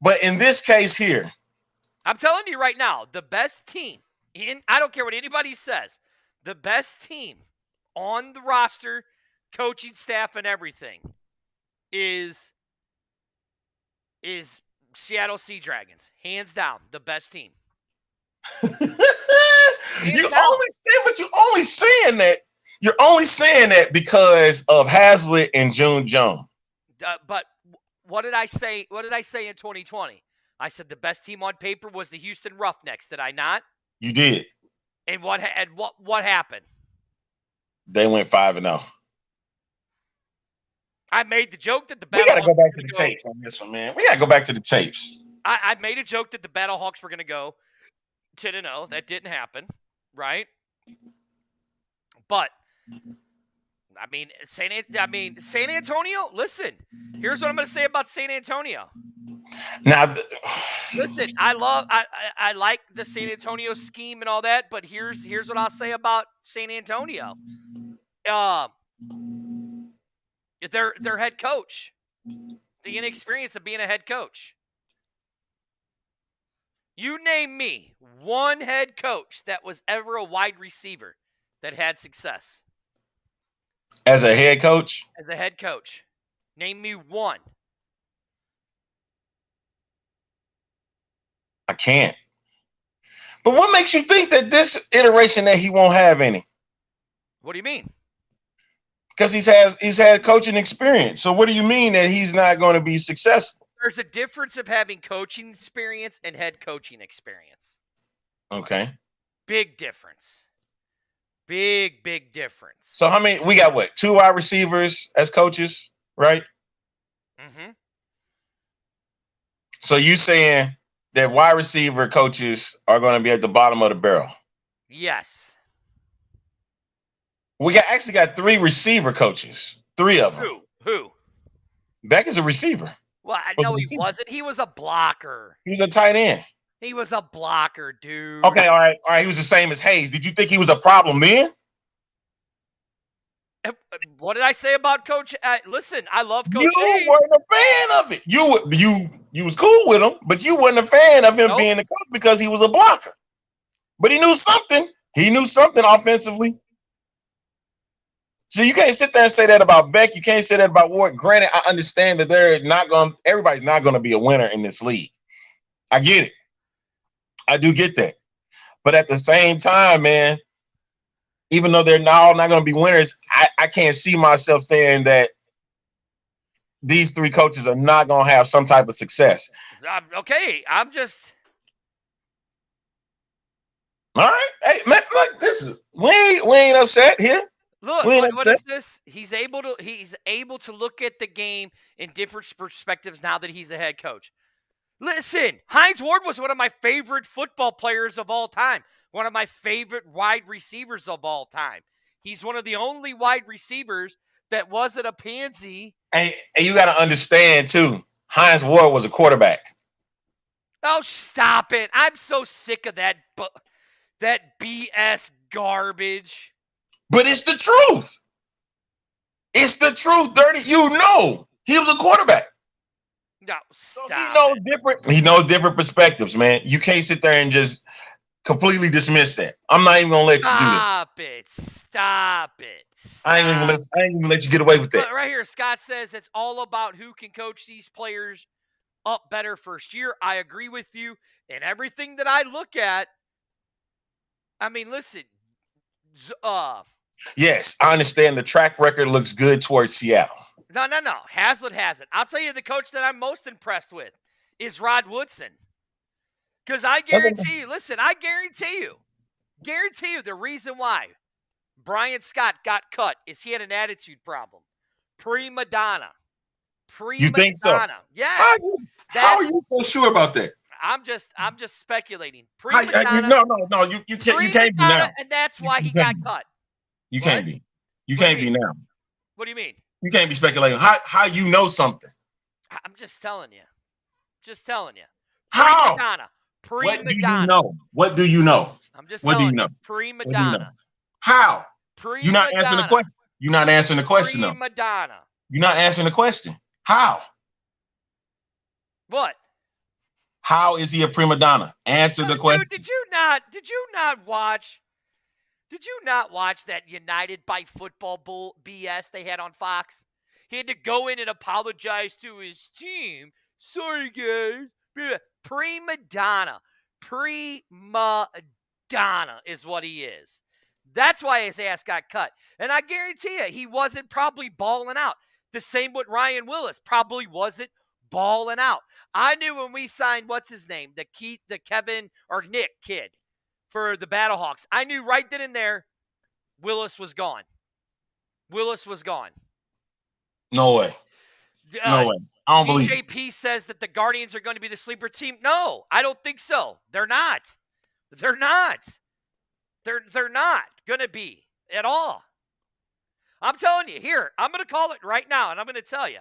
But in this case here, I'm telling you right now, the best team I don't care what anybody says, the best team on the roster, coaching staff and everything is Seattle Sea Dragons. Hands down, the best team. You're only saying that because of Hazlitt and June Jones. But what did I say? What did I say in 2020? I said the best team on paper was the Houston Roughnecks. Did I not? You did. And what happened? They went 5-0. I made the joke that the We got to go back to the tapes on this one, man. We got to go back to the tapes. I made a joke that the Battlehawks were going to go 10-0. That didn't happen, right? But I mean, San Antonio. Listen, here's what I'm going to say about San Antonio. Now, listen, I like the San Antonio scheme and all that, but here's what I'll say about San Antonio. Their head coach, the inexperience of being a head coach. You name me one head coach that was ever a wide receiver that had success. As a head coach? As a head coach. Name me one. I can't. But what makes you think that this iteration that he won't have any? What do you mean? Because he's had coaching experience. So what do you mean that he's not going to be successful? There's a difference of having coaching experience and head coaching experience. Okay. Big difference. Big difference. So how many? We got what? 2 wide receivers as coaches, right? Mm-hmm. So you saying that wide receiver coaches are going to be at the bottom of the barrel? Yes. We actually got 3 receiver coaches. 3 of them. Who? Beck is a receiver. Well, no, he wasn't. He was a blocker. He was a tight end. He was a blocker, dude. Okay, all right. He was the same as Hayes. Did you think he was a problem then? What did I say about Coach? Listen, I love Coach Hayes. You weren't a fan of it. You was cool with him, but you weren't a fan of him being a coach because he was a blocker. But he knew something. He knew something offensively. So you can't sit there and say that about Beck. You can't say that about Ward. Granted, I understand that everybody's not going to be a winner in this league. I get it. I do get that. But at the same time, man, even though they're all not going to be winners, I can't see myself saying that these 3 coaches are not going to have some type of success. Okay, I'm just. All right. Hey, man, look, we ain't upset here. Look, what is this? He's able to look at the game in different perspectives now that he's a head coach. Listen, Hines Ward was one of my favorite football players of all time. One of my favorite wide receivers of all time. He's one of the only wide receivers that wasn't a pansy. And you got to understand, too, Hines Ward was a quarterback. Oh, stop it. I'm so sick of that BS garbage. But it's the truth. It's the truth, Dirty. You know he was a quarterback. No, stop. So he knows different perspectives, man. You can't sit there and just completely dismiss that. I'm not even gonna let you do that. Stop it. I ain't even gonna let you get away with that. But right here, Scott says it's all about who can coach these players up better first year. I agree with you. And everything that I look at, I mean, listen, Yes, I understand the track record looks good towards Seattle. no. Haslett hasn't. I'll tell you the coach that I'm most impressed with is Rod Woodson. Because I guarantee you, listen, I guarantee you the reason why Brian Scott got cut is he had an attitude problem. Prima donna. You think so? Yes. How are you so sure about that? I'm just speculating. No, you can't be now. And that's why he got cut. You can't be. You can't be now. What do you mean? You can't be speculating. How you know something? I'm just telling you. How? Prima donna. What do you know? What do you know? I'm just what do telling you know? Prima What do you know? donna. How? Prima You're not answering the question. You're not answering the question, though. Prima donna. You're not answering the question. How? What? How is he a prima donna? Answer the question. Dude, did you not watch that United by Football bull BS they had on Fox? He had to go in and apologize to his team. Sorry, guys. Prima donna. Prima donna is what he is. That's why his ass got cut. And I guarantee you, he wasn't probably balling out. The same with Ryan Willis. Probably wasn't balling out. I knew when we signed, what's his name? The Kevin or Nick kid for the Battlehawks. I knew right then and there Willis was gone. No way. No way. I don't believe it. DJP says that the Guardians are going to be the sleeper team. No, I don't think so. They're not. They're not going to be at all. I'm telling you, here, I'm going to call it right now, and I'm going to tell you.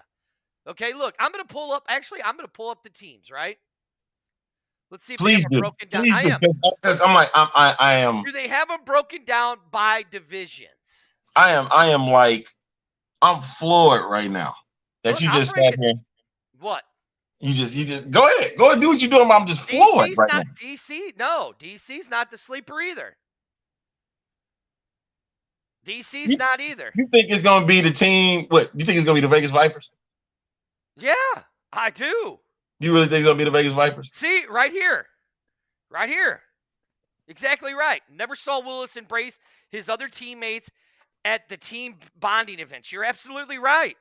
Okay, look, I'm going to pull up the teams, right? Let's see if they have them broken down. Please do. Because I am. Do they have them broken down by divisions? I'm floored right now that you just sat here. What? You just go ahead. Go ahead, do what you're doing. I'm just floored right now. DC's not the sleeper either. DC's not either. You think it's going to be the team? What? You think it's going to be the Vegas Vipers? Yeah, I do. You really think it's going to be the Vegas Vipers? See, right here. Exactly right. Never saw Willis embrace his other teammates at the team bonding events. You're absolutely right.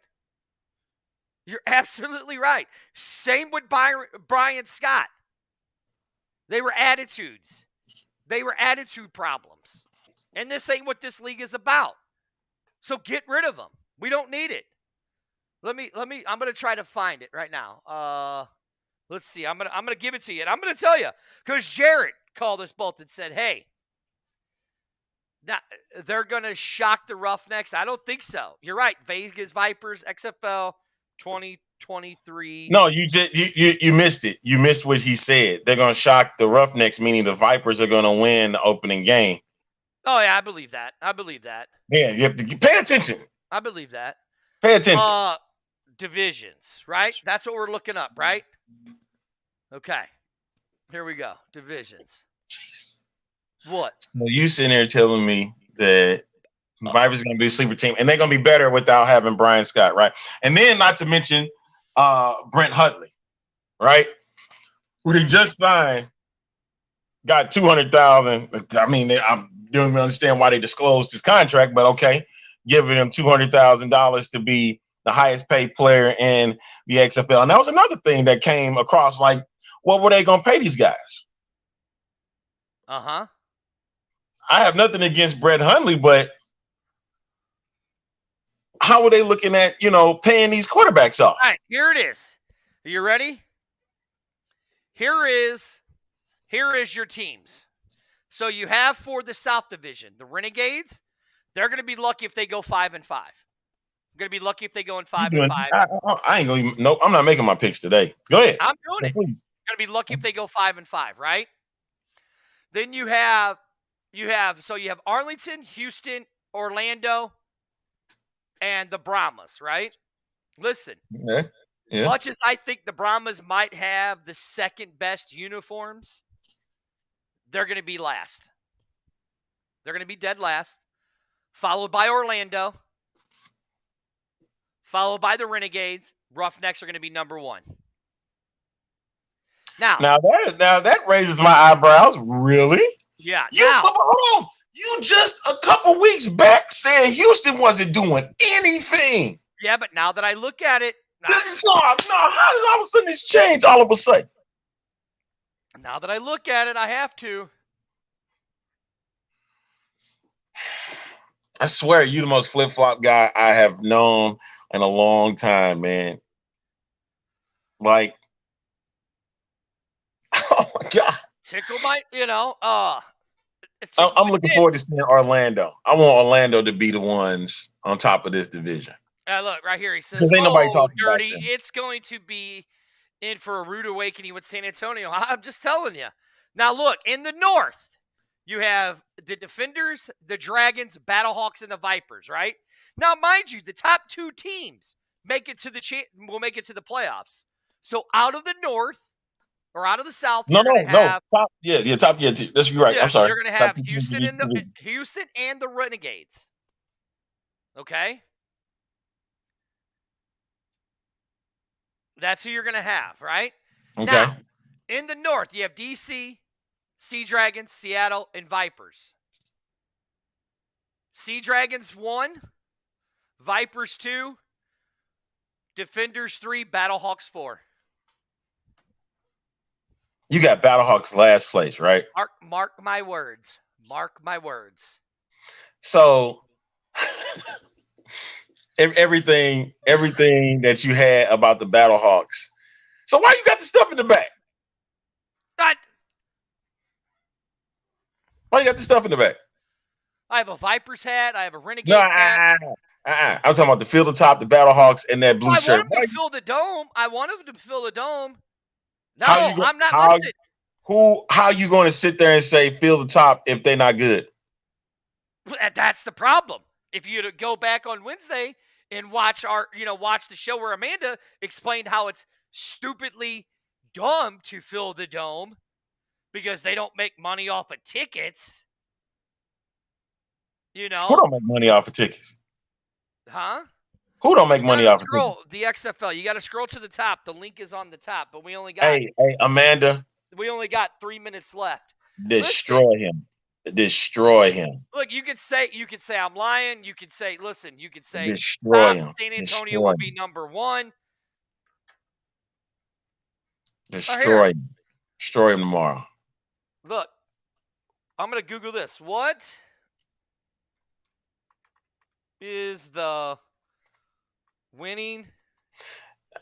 Same with Brian Scott. They were attitudes. They were attitude problems. And this ain't what this league is about. So get rid of them. We don't need it. I'm going to try to find it right now. Let's see. I'm going to give it to you. And I'm going to tell you, because Jared called us both and said, hey, they're going to shock the Roughnecks. I don't think so. You're right. Vegas Vipers, XFL 2023. No, you missed it. You missed what he said. They're going to shock the Roughnecks, meaning the Vipers are going to win the opening game. Oh, yeah, I believe that. Yeah, you have to pay attention. I believe that. Pay attention. Divisions, right? That's what we're looking up, right? Okay. Here we go. Divisions. Jesus. What? Well, you sitting there telling me that the Vipers are going to be a sleeper team, and they're going to be better without having Brian Scott, right? And then not to mention Brent Hutley, right? Who they just signed, got $200,000. I mean, I don't even understand why they disclosed his contract, but okay, giving him $200,000 to be the highest paid player in the XFL. And that was another thing that came across, like, what were they going to pay these guys? Uh-huh. I have nothing against Brett Hundley, but how are they looking at, paying these quarterbacks off? All right, here it is. Are you ready? Here is your teams. So you have for the South Division, the Renegades, they're going to be lucky if they go 5-5. I'm going to be lucky if they go in 5-5. I ain't going to. Nope, I'm not making my picks today. Go ahead. I'm doing it. Going to be lucky if they go 5-5, right? Then you have Arlington, Houston, Orlando, and the Brahmas, right? Listen, as much as I think the Brahmas might have the second best uniforms, they're going to be last. They're going to be dead last, followed by Orlando, followed by the Renegades. Roughnecks are going to be number one. Now, Now that raises my eyebrows. Really? yeah. You Now, hold on. You just a couple weeks back said Houston wasn't doing anything. yeah, but now that I look at it, No. How does all of a sudden this change all of a sudden? now that I look at it, I have to. I swear, you the most flip-flop guy I have known in a long time, man. Like, oh my God. Tickle my, I'm looking forward to seeing Orlando. I want Orlando to be the ones on top of this division. Look, right here, he says, Ain't nobody oh, talking about Dirty, them. it's going to be in for a rude awakening with San Antonio. I'm just telling you. Now, look, in the North, you have the Defenders, the Dragons, Battlehawks, and the Vipers, right? Now, mind you, the top two teams will make it to the playoffs. So out of the North or out of the South, No. have Top, top. Yeah, that's you right. yeah, I'm sorry. you're going to have Houston and the Renegades. Okay? That's who you're going to have, right? Okay. Now, in the North, you have DC, Sea Dragons, Seattle, and Vipers. Sea Dragons 1, Vipers 2, Defenders 3, Battlehawks 4. You got Battlehawks last place, right? Mark my words. Mark my words. So everything that you had about the Battlehawks. So why you got the stuff in the back? Why you got the stuff in the back? I have a Vipers hat. I have a Renegades hat. I'm talking about the field of top, the Battlehawks, and that blue shirt. I want them to fill the dome. No, I'm not listed. How you going to sit there and say fill the top if they're not good? That's the problem. If you go back on Wednesday and watch the show where Amanda explained how it's stupidly dumb to fill the dome because they don't make money off of tickets. Who don't make money off of tickets? Huh? Who don't make money off of tickets? The XFL. You got to scroll to the top. The link is on the top, but we only got. Hey, Amanda. We only got 3 minutes left. Destroy him. Look, you could say I'm lying. You could say, listen. You could say destroy him. San Antonio will be number 1. Destroy him. Destroy him tomorrow. Look, I'm gonna Google this. What is the winning?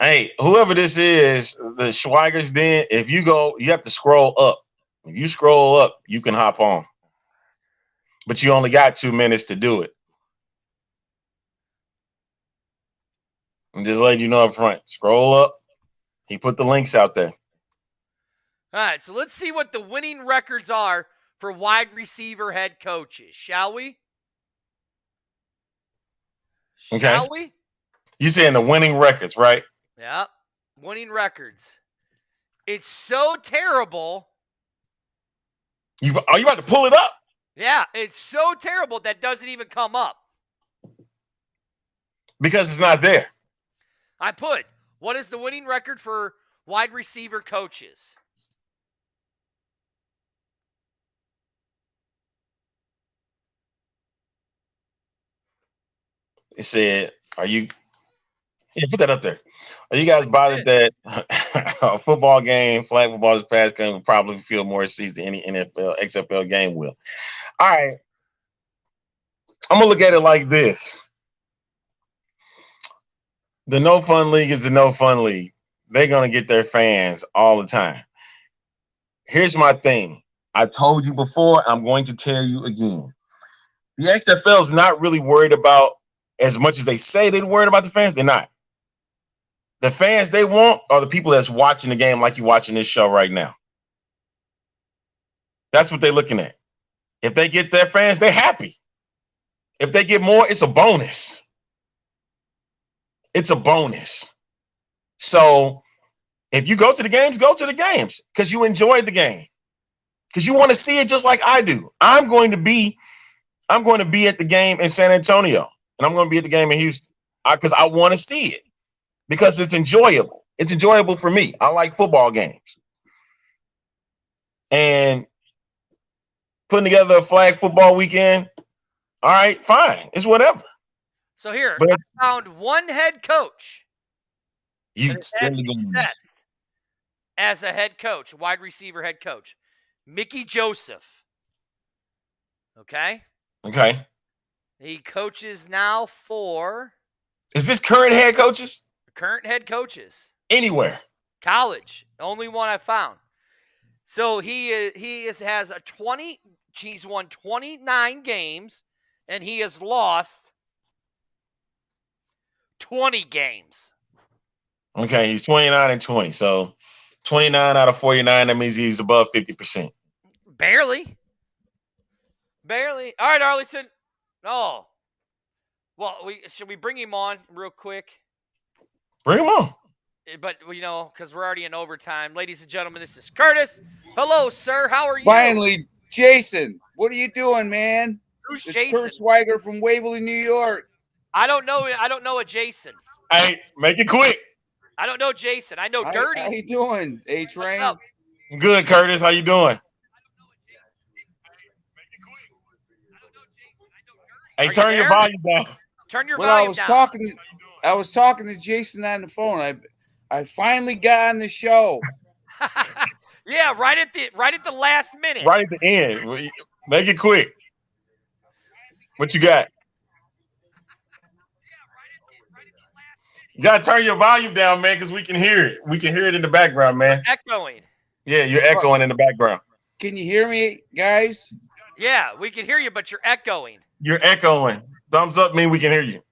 Hey, whoever this is, the Schweiger's Den, if you go, you have to scroll up. If you scroll up, you can hop on. But you only got 2 minutes to do it. I'm just letting you know up front. Scroll up. He put the links out there. All right, so let's see what the winning records are for wide receiver head coaches, shall we? Okay. Shall we? You saying the winning records, right? Yeah, winning records. It's so terrible. Are you about to pull it up? Yeah, it's so terrible that doesn't even come up. Because it's not there. I put, what is the winning record for wide receiver coaches? It said, put that up there. Are you guys bothered that a football game, flag football this past game, will probably feel more seats than any NFL, XFL game will? All right. I'm going to look at it like this. The No Fun League is the No Fun League. They're going to get their fans all the time. Here's my thing. I told you before, I'm going to tell you again. The XFL is not really worried about, as much as they say they're worried about the fans, they're not. The fans they want are the people that's watching the game like you're watching this show right now. That's what they're looking at. If they get their fans, they're happy. If they get more, it's a bonus. It's a bonus. So if you go to the games because you enjoyed the game. Because you want to see it just like I do. I'm going to be at the game in San Antonio. And I'm going to be at the game in Houston because I want to see it because it's enjoyable. It's enjoyable for me. I like football games. and putting together a flag football weekend, all right, fine. It's whatever. So here, But- I found one head coach You that still had gonna- success as a head coach, wide receiver head coach. Mickey Joseph. Okay? Okay. He coaches now for Is this current head coaches? current head coaches. Anywhere. College. Only one I found. So has a 20. He's won 29 games, and he has lost 20 games. Okay, he's 29 and 20. So 29 out of 49, that means he's above 50%. Barely. Barely. All right, Arlington. Oh. Well, should we bring him on real quick? Bring him on. But, because we're already in overtime. Ladies and gentlemen, this is Curtis. Hello, sir. How are you? Finally, Jason, what are you doing, man? Who's It's Jason? Kurt Swiger from Waverly, New York. I don't know a Jason. Hey, make it quick. I don't know Jason. I know How Dirty. you doing, What's A-Train? up? Good, Curtis. How you doing? Hey, Are you turn your there? volume down. Turn your Well, I volume was down. talking to Jason on the phone. I finally got on the show. Yeah, right at the last minute. Right at the end. Make it quick. What you got? You gotta turn your volume down, man, because we can hear it. We can hear it in the background, man. Echoing. Yeah, you're echoing in the background. Can you hear me, guys? Yeah, we can hear you, but you're echoing. You're echoing. Thumbs up mean we can hear you.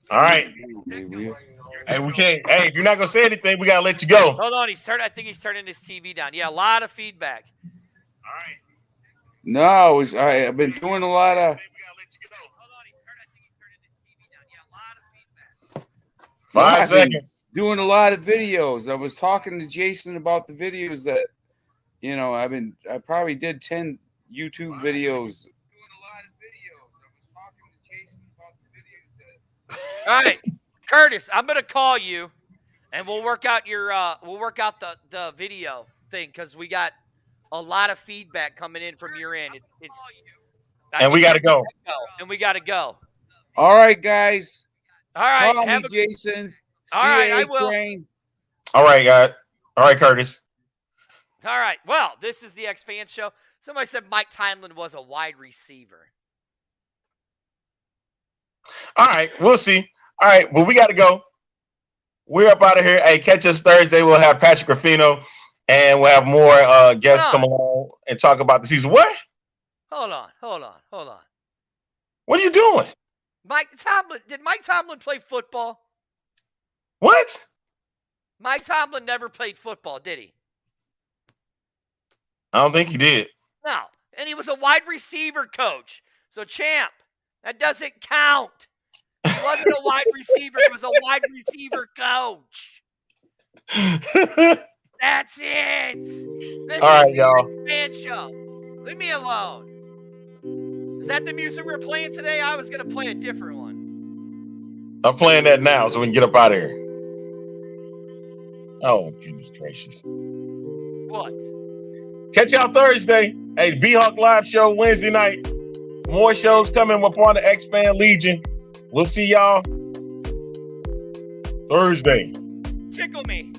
All right. Hey, we can't. Hey, if you're not gonna say anything, we gotta let you go. Hold on, I think he's turning his TV down. Yeah, a lot of feedback. No, I've been doing a lot of. Five I've been seconds. doing a lot of videos. I was talking to Jason about the videos that, I probably did 10 YouTube videos. All right, Curtis, I'm gonna call you, and we'll work out the video thing because we got a lot of feedback coming in from your end. And we gotta go. And we gotta go. All right, guys. All right, Call me, Jason. All right, I See will. A-Train. All right, guys. All right, Curtis. All right. Well, this is the X Fan Show. Somebody said Mike Tomlin was a wide receiver. All right, we'll see. All right, well, we gotta go. We're up out of here. Hey, catch us Thursday. We'll have Patrick Ruffino, and we'll have more guests come along and talk about the season. What? Hold on. What are you doing? Mike Tomlin. Did Mike Tomlin play football? What? Mike Tomlin never played football, did he? I don't think he did. No. And he was a wide receiver coach. So, champ, that doesn't count. He wasn't a wide receiver. He was a wide receiver coach. That's it. This All right, is y'all. the Fan Show. Leave me alone. Is that the music we're playing today? I was going to play a different one. I'm playing that now so we can get up out of here. Oh, goodness gracious. What? Catch y'all Thursday. Hey, B-Hawk Live Show Wednesday night. More shows coming. We're part of the X-Fan Legion. We'll see y'all Thursday. Tickle me.